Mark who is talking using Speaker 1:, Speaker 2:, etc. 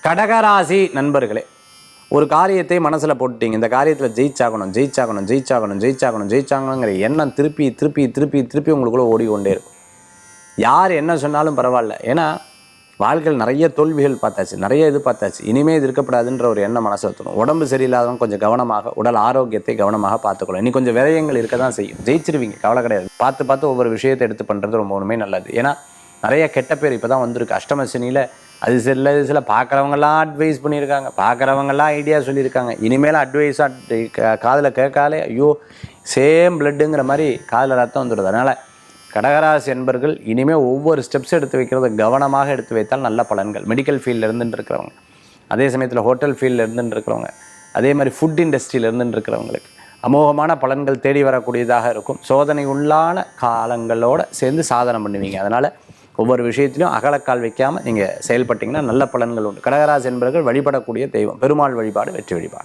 Speaker 1: கடகராசி நண்பர்களே, ஒரு காரியத்தை மனசில் போட்டுட்டீங்க, இந்த காரியத்தில் ஜெயிச்சாகணும் ஜெயிச்சாகணும் ஜெயிச்சாகணும் ஜெயிச்சாகணும் ஜெயிச்சாகணுங்கிற எண்ணம் திருப்பி திருப்பி திருப்பி திருப்பி உங்களுக்குள்ளே ஓடிக்கொண்டே இருக்கும். யார் என்ன சொன்னாலும் பரவாயில்ல, ஏன்னா வாழ்க்கையில் நிறைய தோல்விகள் பார்த்தாச்சு, நிறைய இது பார்த்தாச்சு, இனிமேல் இது இருக்கப்படாதுன்ற ஒரு எண்ணம் மனசு வைக்கணும். உடம்பு சரியில்லாதவங்க கொஞ்சம் கவனமாக உடல் ஆரோக்கியத்தை கவனமாக பார்த்துக்கணும். இன்னும் கொஞ்சம் விரயங்கள் இருக்க தான் செய்யும், ஜெயிச்சிருவீங்க, கவலை கிடையாது. பார்த்து பார்த்து ஒவ்வொரு விஷயத்தை எடுத்து பண்ணுறது ரொம்ப ஒன்றுமே நல்லது. ஏன்னா நிறைய கெட்ட பேர் இப்போ தான் வந்திருக்கு. அஷ்டம சனியில் அது சில பார்க்குறவங்கெல்லாம் அட்வைஸ் பண்ணியிருக்காங்க, பார்க்குறவங்கெல்லாம் ஐடியா சொல்லியிருக்காங்க. இனிமேல் அட்வைஸாக காதில் கேட்காலே ஐயோ சேம் பிளட்டுங்கிற மாதிரி காதில் ரத்தம் வந்துடுது. அதனால் கடகராசி என்பர்கள் இனிமேல் ஒவ்வொரு ஸ்டெப்ஸ் எடுத்து வைக்கிறத கவனமாக எடுத்து வைத்தால் நல்ல பலன்கள். மெடிக்கல் ஃபீல்டில் இருந்துட்டு இருக்கிறவங்க, அதே சமயத்தில் ஹோட்டல் ஃபீல்டில் இருந்துட்டு இருக்கிறவங்க, அதே மாதிரி ஃபுட் இண்டஸ்ட்ரியில் இருந்துட்டு இருக்கிறவங்களுக்கு அமோகமான பலன்கள் தேடி வரக்கூடியதாக இருக்கும். சோதனை உள்ளான காலங்களோடு சேர்ந்து சாதனை பண்ணுவீங்க. அதனால் ஒவ்வொரு விஷயத்திலையும் அகலக்கால் வைக்காமல் நீங்கள் செயல்பட்டிங்கன்னா நல்ல பலன்கள் உண்டு. கடகராசி என்பவர்கள் வழிபடக்கூடிய தெய்வம் பெருமாள் வழிபாடு வெற்றி வழிபாடு.